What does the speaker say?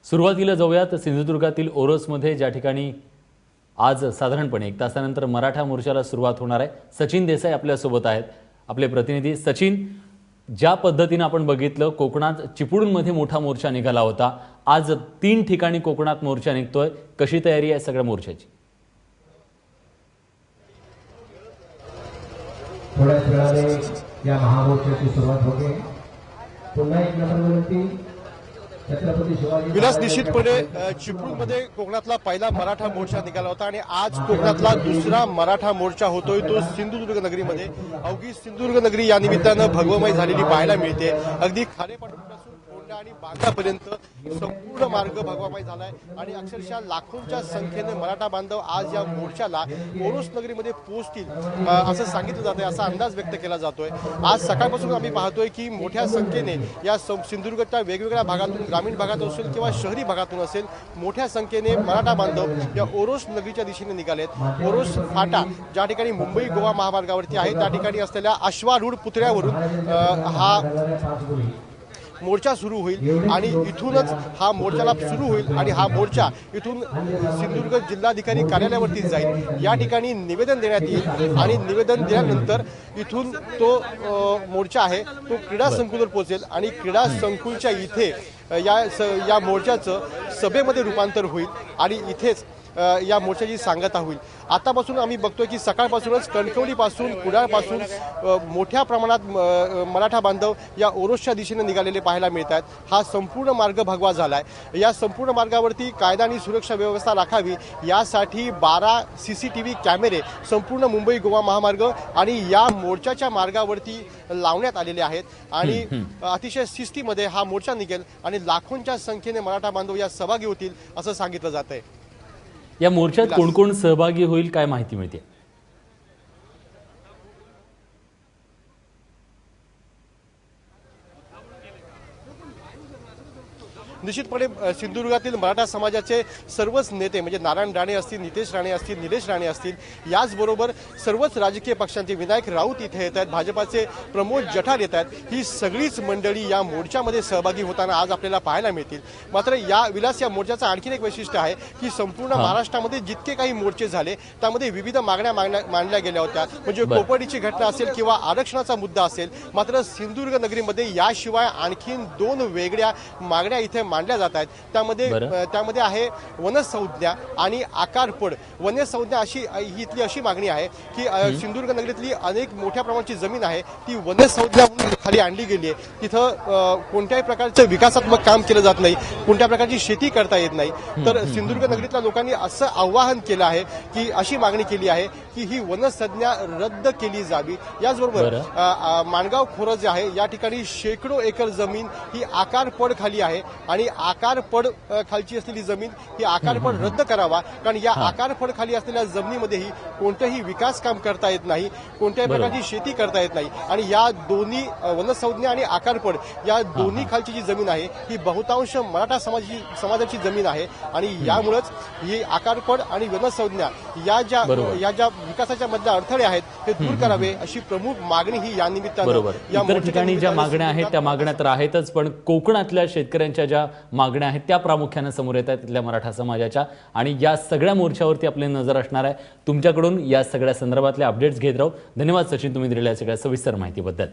सुरुवातीला जाऊयात सिंधुदुर्गातील ओरोसमध्ये, ज्या ठिकाणी आज साधारणपणे 1 तासानंतर मराठा मोर्चाला सुरुवात होणार आहे। सचिन देसाई आपल्यासोबत आहेत, आपले प्रतिनिधी। सचिन, ज्या पद्धतीने आपण बघितलं, कोकणात चिपळूणमध्ये मोठा मोर्चा निघाला होता, आज 3 ठिकाणी कोकणात मोर्चा निघतोय, कशी तयारी आहे सगळ्या मोर्चाची? थोड्याच वेळाने या महामोर्चाची सुरुवात होते। पुन्हा एक नंबर विनंती, छत्रपती शिवाजी विलास, निश्चितपणे चिपळूणमध्ये कोकणातला पहिला मराठा मोर्चा निघाला होता आणि आज कोकणातला दुसरा मराठा मोर्चा होतोय, तो सिंधुदुर्ग नगरीमध्ये। अवघी सिंधुदुर्ग नगरी या निमित्तानं भगवमय झालेली पाहायला मिळते। अगदी खारेपाटणपासून कोंढा आणि बांधापर्यंत संपूर्ण मार्ग भगवामय झालाय आणि अक्षरशः लाखोंच्या संख्येने मराठा बांधव आज या मोर्चाला ओरोस नगरीमध्ये पोहोचतील असं सांगितलं जातंय, असा अंदाज व्यक्त केला जातोय। आज सकाळपासून आम्ही पाहतोय की मोठ्या संख्येने या सिंधुदुर्गच्या वेगवेगळ्या भागातून, ग्रामीण भागात असेल किंवा शहरी भागातून असेल, मोठ्या संख्येने मराठा बांधव या ओरोस नगरीच्या दिशेने निघालेत। ओरोस फाटा ज्या ठिकाणी मुंबई गोवा महामार्गावरती आहे, त्या ठिकाणी असलेल्या अश्वारूढ पुतळ्यावरून हा मोर्चा सुरू होईल आणि इथूनच हा मोर्चाला सुरू होईल आणि हा मोर्चा इथून सिंधुदुर्ग जिल्हाधिकारी कार्यालयावरती जाईल। या ठिकाणी निवेदन देण्यात येईल आणि निवेदन दिल्यानंतर इथून तो मोर्चा आहे तो क्रीडा संकुलवर पोहोचेल आणि क्रीडा संकुलच्या इथे या मोर्चाचं सभेमध्ये रूपांतर होईल आणि इथेच या मोर्चाची सांगता होईल। आतापासून आम्ही बघतोय की सकाळपासूनच कणकवलीपासून, कुडाळपासून मोठ्या प्रमाणात मराठा बांधव या ओरोसच्या दिशेने निघालेले पाहायला मिळतात। हा संपूर्ण मार्ग भगवा झालाय। या संपूर्ण मार्गावरती कायदा आणि सुरक्षा व्यवस्था राखावी यासाठी 12 CCTV कॅमेरे संपूर्ण मुंबई गोवा महामार्ग आणि या मोर्चाच्या मार्गावरती लावण्यात आलेले आहेत आणि अतिशय शिस्तीमध्ये हा मोर्चा निघेल आणि लाखोंच्या संख्येने मराठा बांधव या सहभागी होतील असं सांगितलं जात आहे। या मोर्चात कोण कोण सहभागी होईल, काय माहिती मिळते? निश्चितपणे सिंधुदुर्गातील मराठा समाजाचे सर्वच नेते म्हणजे नारायण राणे असतील, नितेश राणे असतील, निलेश राणे असतील, याचबरोबर सर्वच राजकीय पक्षांचे विनायक राऊत इथे येत आहेत, भाजपाचे प्रमोद जठार येत आहेत, ही सगळीच मंडळी या मोर्चामध्ये सहभागी होताना आज आपल्याला पाहायला मिळतील। मात्र या विलास, या मोर्चाचं आणखीन एक वैशिष्ट्य आहे की संपूर्ण महाराष्ट्रामध्ये जितके काही मोर्चे झाले त्यामध्ये विविध मागण्या मांडल्या गेल्या होत्या, म्हणजे कोपर्डीची घटना असेल किंवा आरक्षणाचा मुद्दा असेल। मात्र सिंधुदुर्ग नगरीमध्ये याशिवाय आणखीन 2 वेगळ्या मागण्या इथे मांडल्या जात आहेत। त्यामध्ये आहे वनसंज्ञा आणि आकारपड। वनसंज्ञा ही इथली अशी मागणी आहे की सिंधुदुर्ग नगरीतली अनेक मोठ्या प्रमाणाची जमीन आहे ती वनसंज्ञा म्हणून खाली आणली गेली आहे। तिथं कोणत्याही प्रकारचं विकासात्मक काम केलं जात नाही, कोणत्या प्रकारची शेती करता येत नाही। तर सिंधुदुर्ग नगरीतल्या लोकांनी असं आवाहन केलं आहे की अशी मागणी केली आहे की ही वनसंज्ञा रद्द केली जावी। याचबरोबर माणगाव खोरं जे आहे या ठिकाणी शेकडो एकर जमीन ही आकारपड खाली आहे आणि आकारपड खालची असलेली जमीन ही आकारपड रद्द करावा, कारण या आकारपड खाली असलेल्या जमिनीमध्येही कोणतेही विकास काम करता येत नाही, कोणत्याही प्रकारची शेती करता येत नाही आणि या दोन्ही वनसंज्ञा आणि आकारपड या दोन्ही खालची जी जमीन आहे ही बहुतांश मराठा समाजाची जमीन आहे आणि यामुळेच ही आकारपड आणि वनसंज्ञा या ज्या विकासाच्या मधल्या अडथळे आहेत ते दूर करावे अशी प्रमुख मागणी ही या निमित्तानं इतर ठिकाणी ज्या मागण्या आहेत त्या मागण्या तर आहेतच, पण कोकणातल्या शेतकऱ्यांच्या ज्या मागण्या आहेत त्या प्रामुख्याने समोर येत आहेत तिथल्या मराठा समाजाच्या, आणि या सगळ्या मोर्चावरती आपली नजर असणार आहे। तुमच्याकडून या सगळ्या संदर्भातले अपडेट्स घेत राहू। धन्यवाद सचिन, तुम्ही दिलेल्या सगळ्या सविस्तर माहितीबद्दल।